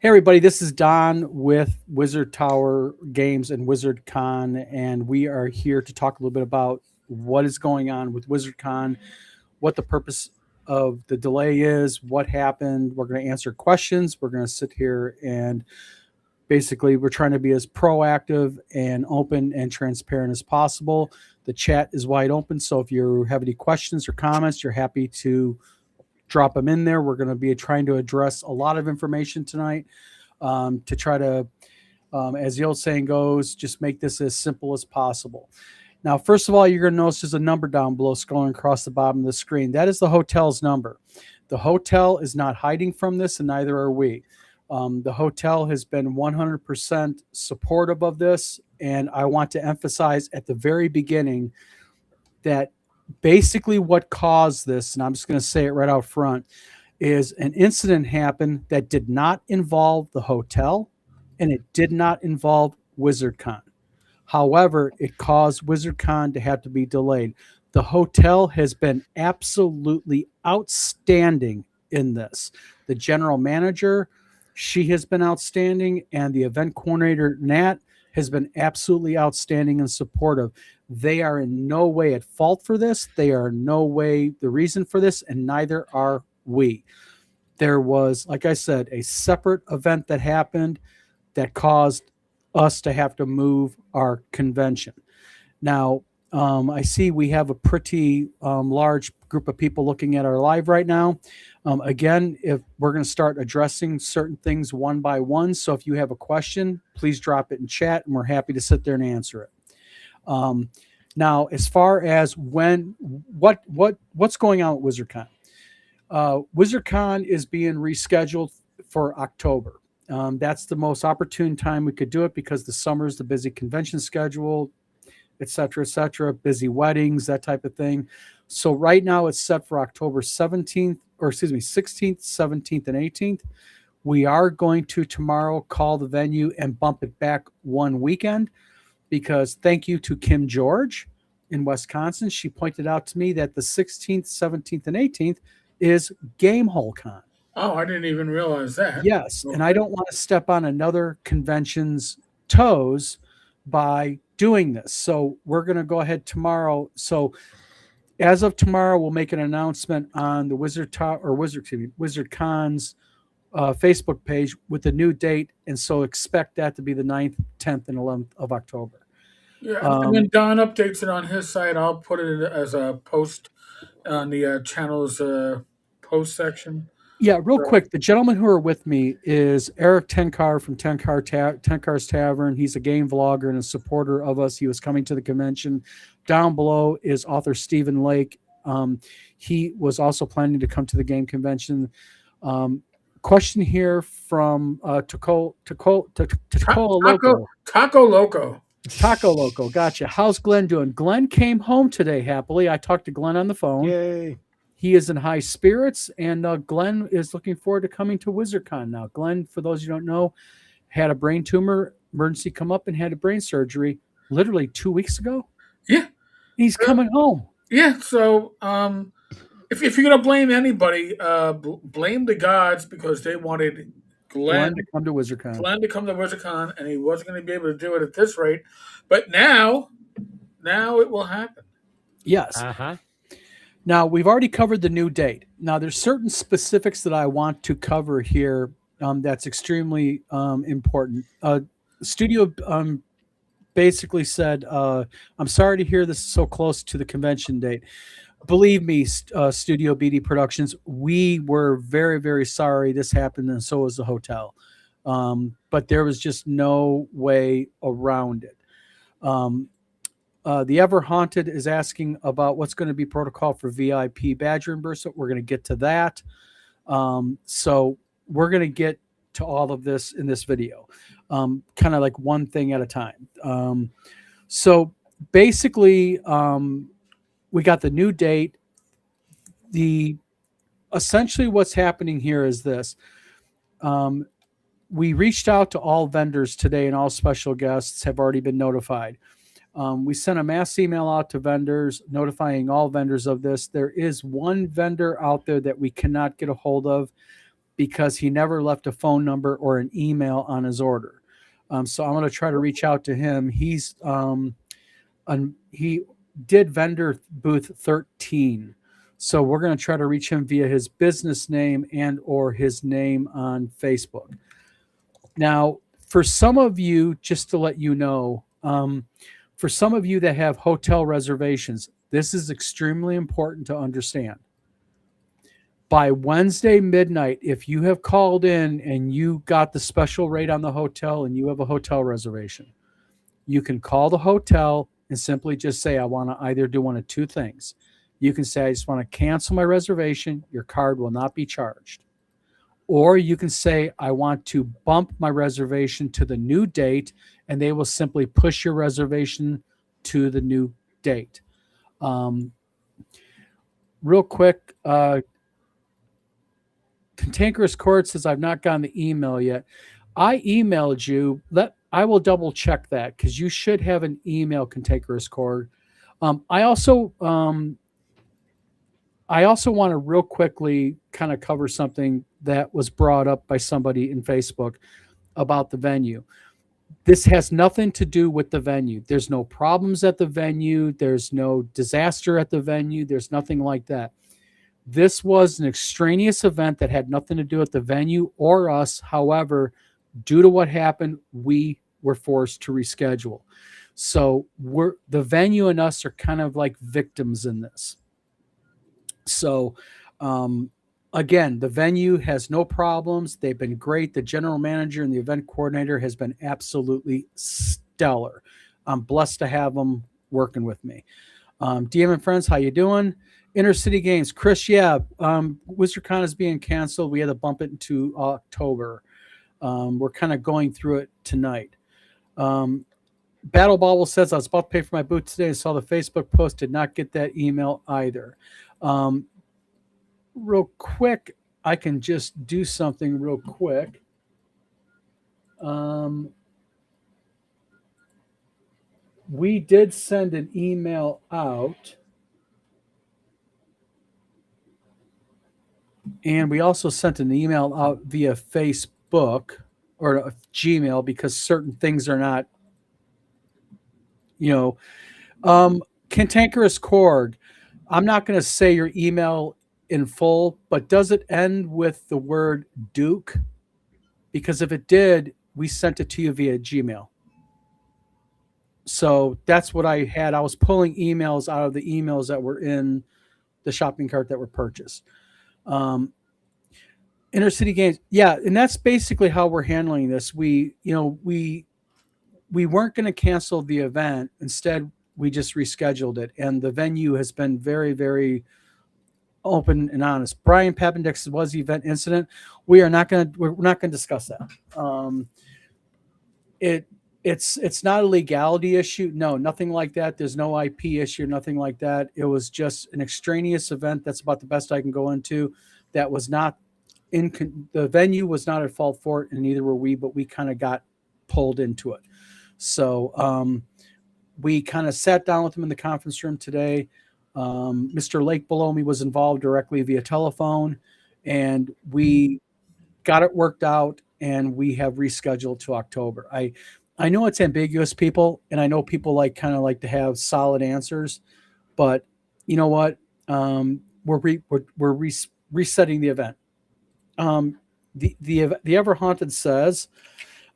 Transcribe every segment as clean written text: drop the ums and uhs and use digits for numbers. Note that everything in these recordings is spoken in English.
Hey everybody, this is Don with Wizard Tower Games and Wizard Con, and we are here to talk a little bit about what is going on with Wizard Con, what the purpose of the delay is, what happened. We're going to answer questions. We're going to sit here and basically we're trying to be as proactive and open and transparent as possible. The chat is wide open, so if you have any questions or comments, you're happy to drop them in there. We're going to be trying to address a lot of information tonight to try to, as the old saying goes, just make this as simple as possible. Now, first of all, you're going to notice there's a number down below scrolling across the bottom of the screen. That is the hotel's number. The hotel is not hiding from this, and neither are we. The hotel has been 100% supportive of this, and I want to emphasize at the very beginning that basically what caused this, and I'm just going to say it right out front, is an incident happened that did not involve the hotel and it did not involve WizardCon. However, it caused WizardCon to have to be delayed. The hotel has been absolutely outstanding in this. The general manager, she has been outstanding, and the event coordinator, Nat, has been absolutely outstanding and supportive. They are in no way at fault for this. They are in no way the reason for this, and neither are we. There was, like I said, a separate event that happened that caused us to have to move our convention. Now, I see we have a pretty large group of people looking at our live right now. Again, if we're going to start addressing certain things one by one, so if you have a question, please drop it in chat, and we're happy to sit there and answer it. Now, as far as what's going on with WizardCon, WizardCon is being rescheduled for October. That's the most opportune time we could do it because the summer is the busy convention schedule, et cetera, busy weddings, that type of thing. So right now it's set for October 16th, 17th, and 18th. We are going to tomorrow call the venue and bump it back one weekend because thank you to Kim George in Wisconsin. She pointed out to me that the 16th, 17th, and 18th is Gamehole Con. Oh, I didn't even realize that. Yes, and I don't want to step on another convention's toes by doing this. So we're going to go ahead tomorrow. So as of tomorrow, we'll make an announcement on the WizardCon's Facebook page with the new date, and so expect that to be the 9th, 10th, and 11th of October. Yeah, and when Don updates it on his site, I'll put it as a post on the channel's post section. Yeah, real quick, the gentleman who are with me is Eric Tenkar from Tenkar's Tavern. He's a game vlogger and a supporter of us. He was coming to the convention. Down below is author Stephen Lake. He was also planning to come to the game convention. Question here from Taco Loco. Taco Loco, gotcha. How's Glenn doing? Glenn came home today happily. I talked to Glenn on the phone. Yay. He is in high spirits, and Glenn is looking forward to coming to WizardCon now. Glenn, for those you don't know, had a brain tumor emergency come up and had a brain surgery literally 2 weeks ago. Yeah. He's coming home. Yeah, so if you're going to blame anybody, blame the gods because they wanted Glenn to come to WizardCon. And he wasn't going to be able to do it at this rate. But now it will happen. Yes. Uh-huh. Now, we've already covered the new date. Now, there's certain specifics that I want to cover here that's extremely important. Studio basically said, I'm sorry to hear this is so close to the convention date. Believe me, Studio BD Productions, we were very, very sorry this happened, and so was the hotel. But there was just no way around it. The Ever Haunted is asking about what's going to be protocol for VIP badge reimbursement. We're going to get to that. So we're going to get to all of this in this video, kind of like one thing at a time. So basically, we got the new date. Essentially what's happening here is this. We reached out to all vendors today, and all special guests have already been notified. We sent a mass email out to vendors notifying all vendors of this. There is one vendor out there that we cannot get a hold of. because he never left a phone number or an email on his order. So I'm going to try to reach out to him. He did vendor booth 13. So we're going to try to reach him via his business name and or his name on Facebook. Now, for some of you, just to let you know, for some of you that have hotel reservations, this is extremely important to understand. By Wednesday midnight, if you have called in and you got the special rate on the hotel and you have a hotel reservation, you can call the hotel and simply just say, I want to either do one of two things. You can say, I just want to cancel my reservation. Your card will not be charged. Or you can say, I want to bump my reservation to the new date, and they will simply push your reservation to the new date. Real quick, Cantankerous Court says, I've not gotten the email yet. I emailed you. I will double check that because you should have an email, Cantankerous Court. I also want to real quickly kind of cover something that was brought up by somebody in Facebook about the venue. This has nothing to do with the venue. There's no problems at the venue. There's no disaster at the venue. There's nothing like that. This was an extraneous event that had nothing to do with the venue or us. However, due to what happened, we were forced to reschedule. So the venue and us are kind of like victims in this. So again, the venue has no problems. They've been great. The general manager and the event coordinator has been absolutely stellar. I'm blessed to have them working with me. DM and friends, how you doing? Intercity Games, Chris. Yeah, WizardCon is being canceled. We had to bump it into October. We're kind of going through it tonight. Battle Bobble says, I was about to pay for my booth today and saw the Facebook post. Did not get that email either. Real quick, I can just do something real quick. We did send an email out. And we also sent an email out via Facebook or Gmail because certain things are not, Cantankerous Cord. I'm not going to say your email in full, but does it end with the word Duke? Because if it did, we sent it to you via Gmail. So that's what I had. I was pulling emails out of the emails that were in the shopping cart that were purchased. Intercity Games, yeah, and that's basically how we're handling this. We weren't going to cancel the event. Instead, we just rescheduled it, and the venue has been very, very open and honest. Brian Pappendex was the event incident. We're not going to discuss that. It's not a legality issue. No, nothing like that. There's no IP issue, nothing like that. It was just an extraneous event. That's about the best I can go into. That was not the venue was not at fault for it, and neither were we, but we kind of got pulled into it. So we kind of sat down with him in the conference room today. Mr. Lake below me was involved directly via telephone, and we got it worked out, and we have rescheduled to October. I know it's ambiguous, people, and I know people kind of like to have solid answers, but you know what? We're resetting the event. The Ever Haunted says,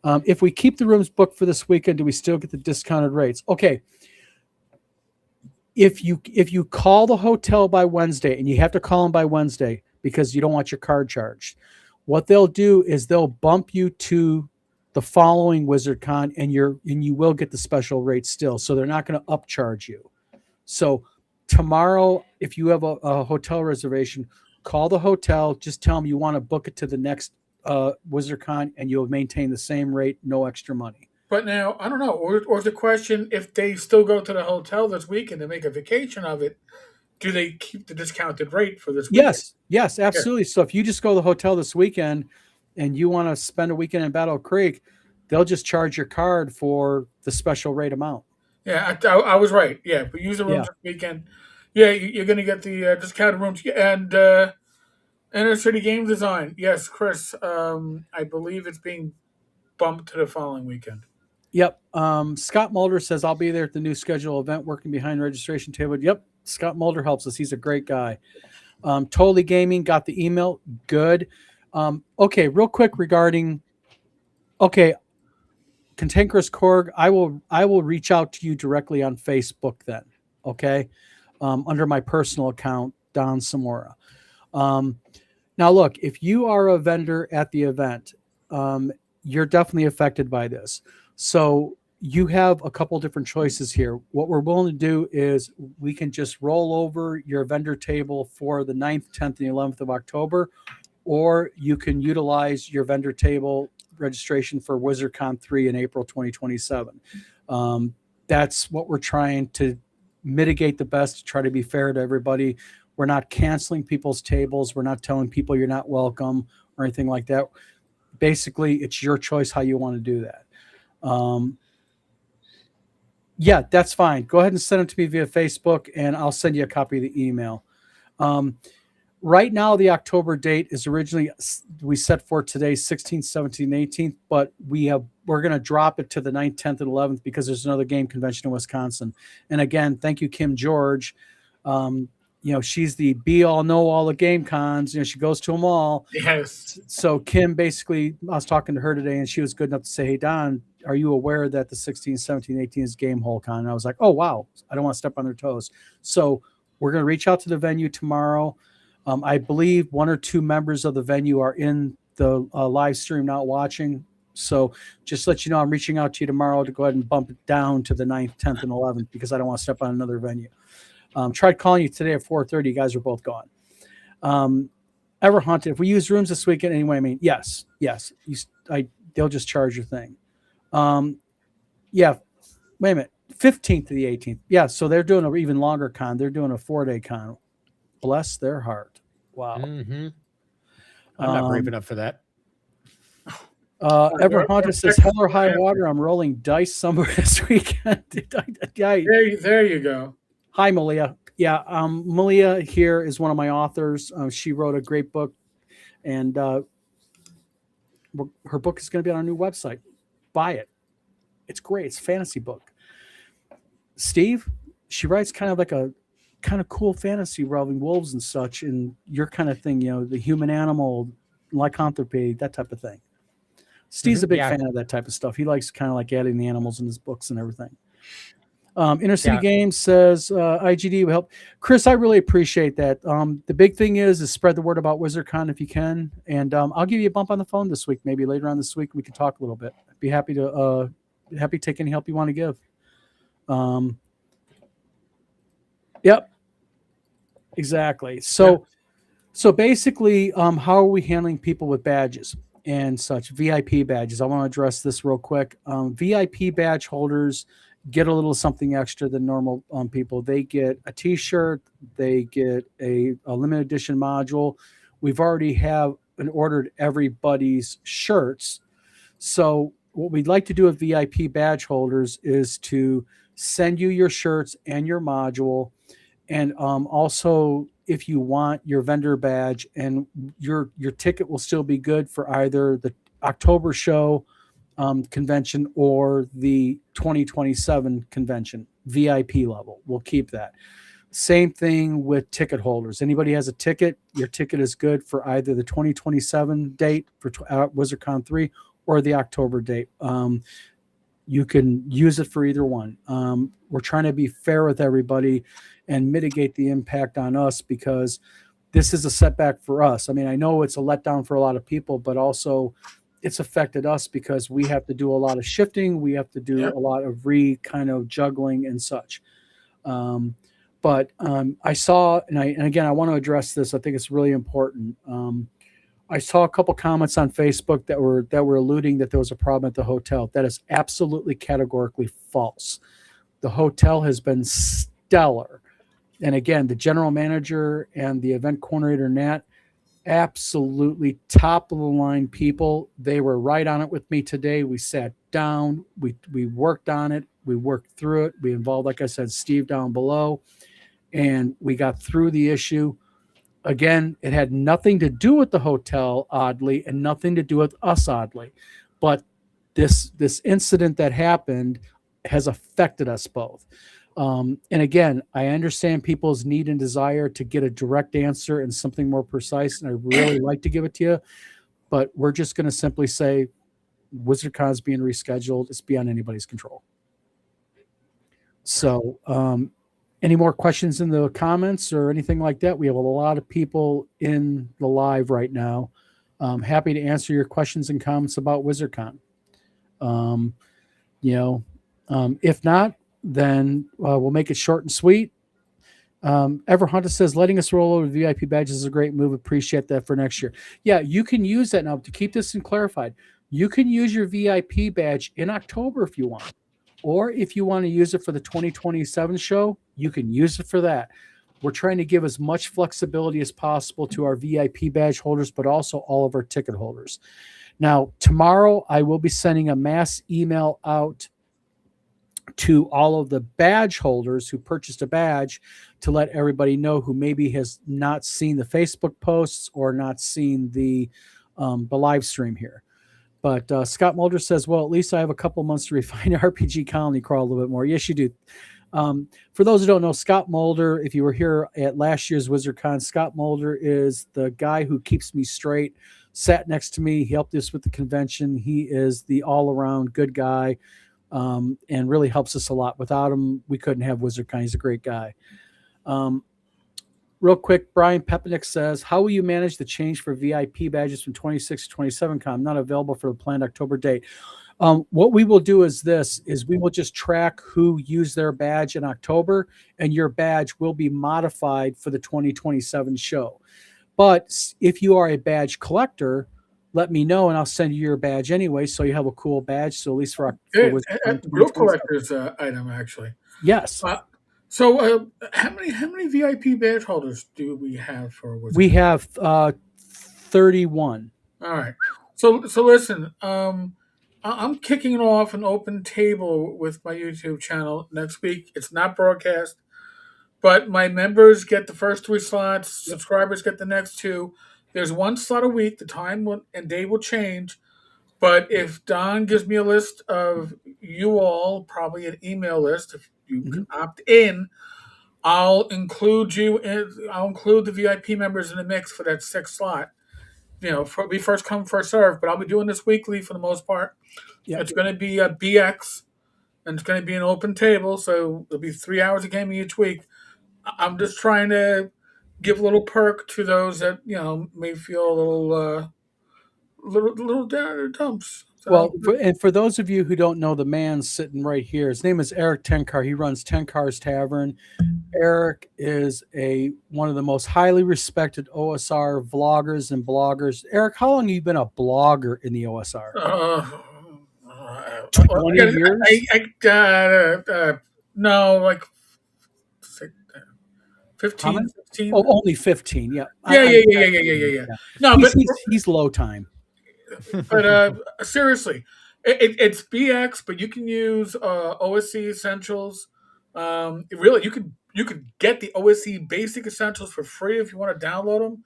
if we keep the rooms booked for this weekend, do we still get the discounted rates? Okay. If you call the hotel by Wednesday, and you have to call them by Wednesday because you don't want your card charged, what they'll do is they'll bump you to the following WizardCon, and you will get the special rate still. So they're not going to upcharge you. So tomorrow, if you have a hotel reservation, call the hotel. Just tell them you want to book it to the next WizardCon, and you'll maintain the same rate, no extra money. But now, I don't know. Or the question, if they still go to the hotel this weekend and make a vacation of it, do they keep the discounted rate for this weekend? Yes, absolutely. Yeah. So if you just go to the hotel this weekend and you want to spend a weekend in Battle Creek, they'll just charge your card for the special rate amount. Yeah, I was right. Yeah, but use the rooms this weekend. Yeah, you're going to get the discounted rooms. And Inner City Game Design. Yes, Chris. I believe it's being bumped to the following weekend. Yep. Scott Mulder says I'll be there at the new schedule event, working behind registration table. Yep. Scott Mulder helps us. He's a great guy. Totally Gaming got the email. Good. Okay, real quick regarding. Okay, Cantankerous Korg. I will reach out to you directly on Facebook then. Okay, under my personal account, Don Samora. Um, Now, look, if you are a vendor at the event, um, you're definitely affected by this. So you have a couple different choices here. What we're willing to do is we can just roll over your vendor table for the 9th, 10th, and 11th of October, or you can utilize your vendor table registration for WizardCon 3 in April 2027. Um, that's what we're trying to mitigate the best to try to be fair to everybody. We're not canceling people's tables. We're not telling people you're not welcome or anything like that. Basically, it's your choice how you want to do that. Um, yeah, that's fine. Go ahead and send it to me via Facebook, and I'll send you a copy of the email. Um, right now, the October date is originally we set for today 16th, 17th, 18th, but we're going to drop it to the 9th, 10th, and 11th because there's another game convention in Wisconsin. And again, thank you, Kim George. Um, she's the be all know all the game cons. She goes to them all. Yes. So Kim, basically, I was talking to her today, and she was good enough to say, "Hey Don, are you aware that the 16th, 17th, 18th is Game Hole Con?" And I was like, "Oh wow, I don't want to step on their toes." So we're going to reach out to the venue tomorrow. I believe one or two members of the venue are in the live stream not watching. So just let you know, I'm reaching out to you tomorrow to go ahead and bump it down to the 9th, 10th, and 11th because I don't want to step on another venue. Tried calling you today at 4:30. You guys are both gone. Ever haunted? If we use rooms this weekend anyway, I mean, yes. They'll just charge your thing. Yeah. Wait a minute. 15th to the 18th. Yeah. So they're doing an even longer con. They're doing a 4-day con. Bless their heart. Wow. Mm-hmm. I'm not brave enough for that. Ever haunted says, "Hell or high water, I'm rolling dice somewhere this weekend." There you go. Hi, Malia. Yeah, Malia here is one of my authors. She wrote a great book, and her book is going to be on our new website. Buy it. It's great. It's a fantasy book. Steve, she writes kind of like a kind of cool fantasy involving wolves and such, and your kind of thing, the human animal, lycanthropy, that type of thing. Steve's a big fan of that type of stuff. He likes kind of like adding the animals in his books and everything. Inner City Games says IGD will help. Chris, I really appreciate that. The big thing is spread the word about WizardCon if you can, and I'll give you a bump on the phone this week. Maybe later on this week we can talk a little bit. I'd be happy to take any help you want to give. Yep, exactly. So basically, how are we handling people with badges and such? VIP badges. I want to address this real quick. VIP badge holders get a little something extra than normal people. They get a T-shirt. They get a limited edition module. We've already have ordered everybody's shirts. So what we'd like to do with VIP badge holders is to send you your shirts and your module, and also if you want your vendor badge, and your ticket will still be good for either the October show convention or the 2027 convention VIP level. We'll keep that. Same thing with ticket holders. Anybody has a ticket, your ticket is good for either the 2027 date for WizardCon 3 or the October date. You can use it for either one. We're trying to be fair with everybody and mitigate the impact on us because this is a setback for us. I mean, I know it's a letdown for a lot of people, but also it's affected us because we have to do a lot of shifting. We have to do a lot of kind of juggling and such. But I saw, and again, I want to address this. I think it's really important. I saw a couple comments on Facebook that were alluding that there was a problem at the hotel. That is absolutely categorically false. The hotel has been stellar. And again, the general manager and the event coordinator, Nat, absolutely top of the line people. They were right on it with me today. We sat down, we worked on it, we worked through it. We involved, like I said, Steve down below, and we got through the issue. Again, it had nothing to do with the hotel, oddly, and nothing to do with us, oddly. But this incident that happened has affected us both. And again, I understand people's need and desire to get a direct answer and something more precise, and I really like to give it to you. But we're just going to simply say WizardCon is being rescheduled. It's beyond anybody's control. So, any more questions in the comments or anything like that? We have a lot of people in the live right now. Happy to answer your questions and comments about WizardCon. If not, then we'll make it short and sweet. Ever Hunter says letting us roll over VIP badges is a great move. Appreciate that for next year. Yeah, you can use that now to keep this clarified. You can use your VIP badge in October if you want. Or if you want to use it for the 2027 show, you can use it for that. We're trying to give as much flexibility as possible to our VIP badge holders, but also all of our ticket holders. Now, tomorrow, I will be sending a mass email out to all of the badge holders who purchased a badge to let everybody know who maybe has not seen the Facebook posts or not seen the live stream here. But Scott Mulder says, well, at least I have a couple months to refine RPG Colony Crawl a little bit more. Yes, you do. For those who don't know, Scott Mulder, if you were here at last year's WizardCon, Scott Mulder is the guy who keeps me straight, sat next to me. He helped us with the convention. He is the all-around good guy and really helps us a lot. Without him, we couldn't have WizardCon. He's a great guy. Real quick, Brian Pepinick says, how will you manage the change for VIP badges from 26 to 27 con? Not available for the planned October date. What we will do is we will just track who used their badge in October, and your badge will be modified for the 2027 show. But if you are a badge collector, let me know, and I'll send you your badge anyway, so you have a cool badge. So at least for Group collector's item, actually. Yes. So how many VIP badge holders do we have for WizardCon? We have 31. All right. So listen, I'm kicking off an open table with my YouTube channel next week. It's not broadcast, but my members get the first 3 slots. Subscribers get the next 2. There's 1 slot a week. The time and day will change. But if Don gives me a list of you all, probably an email list, if you can opt in, I'll include you. I'll include the VIP members in the mix for that 6th slot. We first come, first serve. But I'll be doing this weekly for the most part. Yep. It's going to be a BX, and it's going to be an open table. So there'll be 3 hours of gaming each week. I'm just trying to give a little perk to those that may feel a little down in the dumps. So, well, for those of you who don't know, the man sitting right here, his name is Eric Tenkar. He runs Tenkar's Tavern. Eric is one of the most highly respected OSR vloggers and bloggers. Eric, how long have you been a blogger in the OSR? 20 years? No, like 15, 16. Oh, only 15. Yeah. Yeah. No, but he's low time. But seriously, it's BX, but you can use OSC Essentials. Really, you could get the OSC Basic Essentials for free if you want to download them.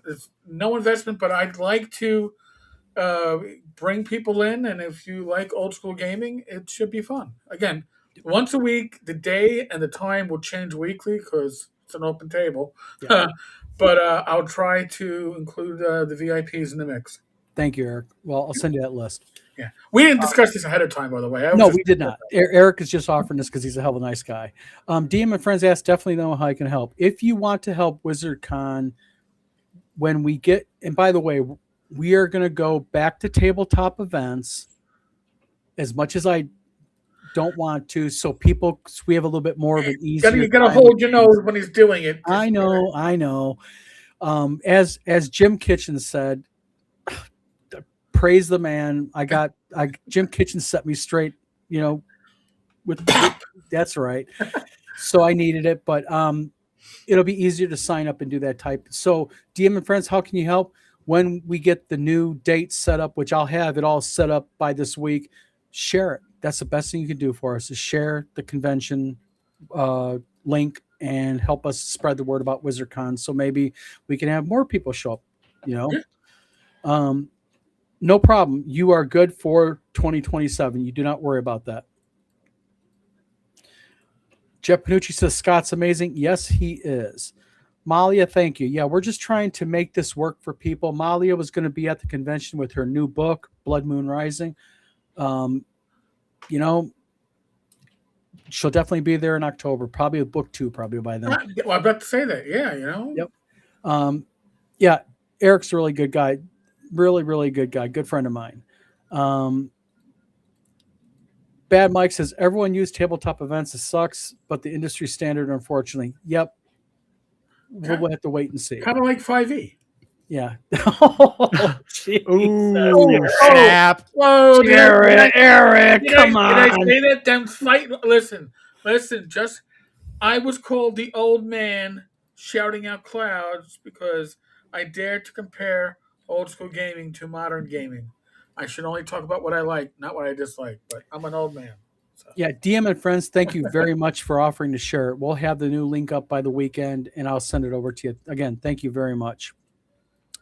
It's no investment, but I'd like to bring people in, and if you like old school gaming, it should be fun. Again, once a week, the day and the time will change weekly because it's an open table. Yeah. But I'll try to include the VIPs in the mix. Thank you, Eric. Well, I'll send you that list. Yeah. We didn't discuss this ahead of time, by the way. No, we did not. Eric is just offering this because he's a hell of a nice guy. DM and Friends asked, definitely know how I can help. If you want to help WizardCon, when we get, and by the way, we are going to go back to tabletop events as much as I don't want to, so we have a little bit more of an easier. You got to hold your nose when he's doing it. I know. As Jim Kitchen said, praise the man. Jim Kitchen set me straight. That's right. So I needed it, but it'll be easier to sign up and do that type. So DM and Friends, how can you help? When we get the new date set up, which I'll have it all set up by this week, share it. That's the best thing you can do for us is share the convention link and help us spread the word about WizardCon. So maybe we can have more people show up. You know, Yeah. no problem. You are good for 2027. You do not worry about that. Jeff Panucci says Scott's amazing. Yes, he is. Malia, thank you. Yeah, we're just trying to make this work for people. Malia was going to be at the convention with her new book, Blood Moon Rising. You know, she'll definitely be there in October, probably with book 2, probably by then. Well, I'm about to say that. Yeah, you know. Yep. Yeah, Eric's a really good guy. Really, really good guy. Good friend of mine. Bad Mike says everyone used tabletop events. It sucks, but the industry standard, unfortunately. Yep. We'll have to wait and see. Kind of like 5e. Yeah. Oh, Ooh, snap. Whoa, Eric, come on. Did I say that? Them fight. Listen. Just I was called the old man shouting out clouds because I dared to compare old school gaming to modern gaming. I should only talk about what I like, not what I dislike. But I'm an old man. So. Yeah, DM and friends, thank you very much for offering to share it. We'll have the new link up by the weekend, and I'll send it over to you. Again, thank you very much.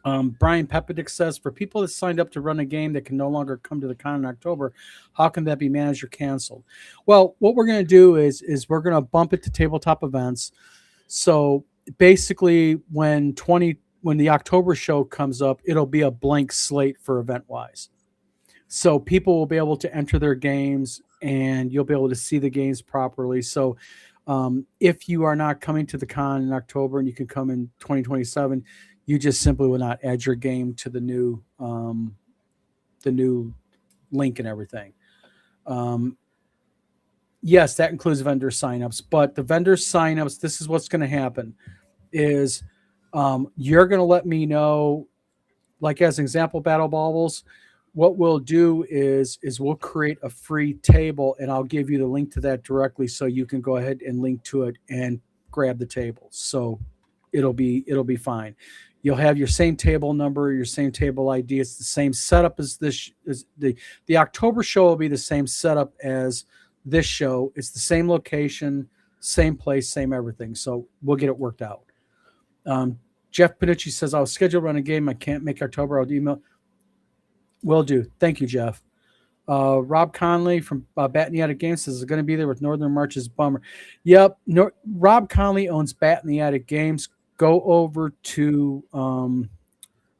Brian Pepedick says, for people that signed up to run a game that can no longer come to the con in October, how can that be managed or canceled? Well, what we're going to do is we're going to bump it to tabletop events. So basically, when the October show comes up, it'll be a blank slate for event-wise. So people will be able to enter their games, and you'll be able to see the games properly. So if you are not coming to the con in October and you can come in 2027, you just simply will not add your game to the new link and everything. Yes, that includes vendor signups, but the vendor signups, this is what's going to happen is you're going to let me know, like as an example, Battle Baubles, what we'll do is we'll create a free table, and I'll give you the link to that directly so you can go ahead and link to it and grab the table. So it'll be fine. You'll have your same table number, your same table ID. It's the same setup as this. As the October show will be the same setup as this show. It's the same location, same place, same everything. So we'll get it worked out. Jeff Panucci says, I was scheduled to run a game. I can't make October. I'll email. Will do. Thank you, Jeff. Rob Conley from Bat in the Attic Games says, is going to be there with Northern Marches. Bummer. Yep. Rob Conley owns Bat in the Attic Games. Go over to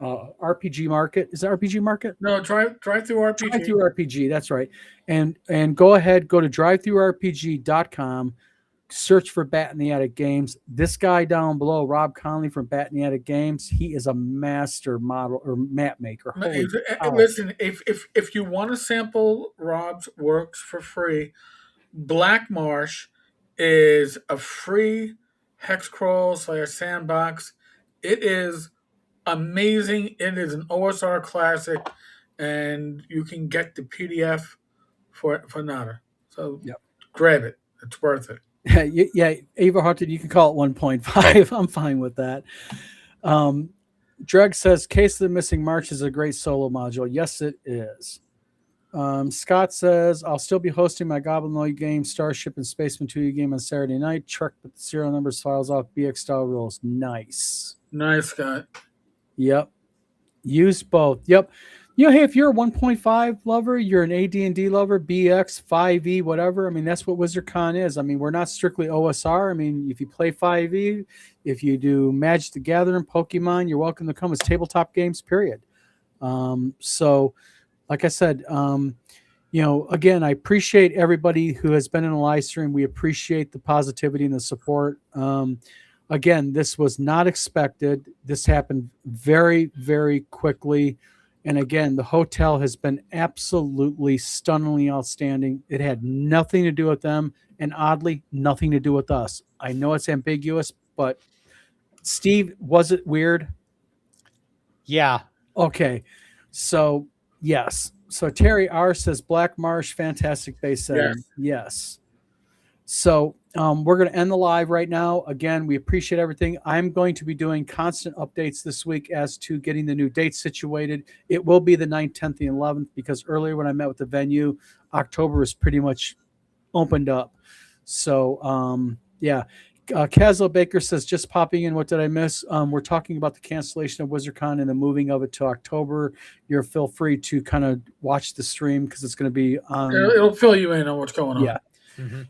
RPG Market. Is that RPG Market? No, drive through RPG. Drive through RPG. That's right. And go ahead, go to drivethroughrpg.com. Search for Bat in the Attic Games. This guy down below, Rob Conley from Bat in the Attic Games, he is a master model or map maker. Listen, if you want to sample Rob's works for free, Black Marsh is a free hex crawl / sandbox. It is amazing. It is an OSR classic, and you can get the PDF for nada. So grab it. It's worth it. Yeah, Ava Hunter, you can call it 1.5. I'm fine with that. Dreg says, Case of the Missing March is a great solo module. Yes, it is. Scott says, I'll still be hosting my Goblinoid game, Starship and Spaceman 2 game on Saturday night. Truck with the serial numbers, files off, BX style rules. Nice, Scott. Yep. Use both. Yep. You know, hey, if you're a 1.5 lover, you're an AD&D lover, BX, 5e, whatever. I mean, that's what WizardCon is. I mean, we're not strictly OSR. I mean, if you play 5e, if you do Magic the Gathering, Pokemon, you're welcome to come. It's tabletop games, period. So, like I said, again, I appreciate everybody who has been in the live stream. We appreciate the positivity and the support. Again, this was not expected. This happened very, very quickly. And again, the hotel has been absolutely stunningly outstanding. It had nothing to do with them, and oddly, nothing to do with us. I know it's ambiguous, but Steve, was it weird? Yeah. Okay. So, yes. So Terry R says Black Marsh, fantastic base setting. Yes. So we're going to end the live right now. Again, we appreciate everything. I'm going to be doing constant updates this week as to getting the new dates situated. It will be the 9th, 10th, and 11th because earlier when I met with the venue, October is pretty much opened up. So, Caslo Baker says, just popping in. What did I miss? We're talking about the cancellation of WizardCon and the moving of it to October. You're feel free to kind of watch the stream because it's going to be on. It'll fill you in on what's going on. Yeah.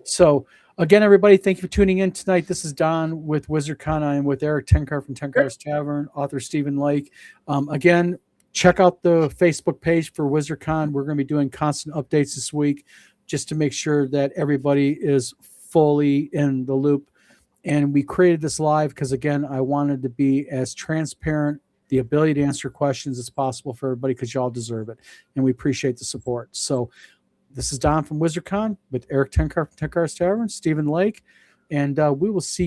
So again, everybody, thank you for tuning in tonight. This is Don with WizardCon. I am with Eric Tenkar from Tenkar's Tavern, author Stephen Lake. Again, check out the Facebook page for WizardCon. We're going to be doing constant updates this week just to make sure that everybody is fully in the loop. And we created this live because, again, I wanted to be as transparent, the ability to answer questions as possible for everybody because y'all deserve it. And we appreciate the support. So this is Don from WizardCon with Eric Tenkar from Tenkar's Tavern, Stephen Lake, and we will see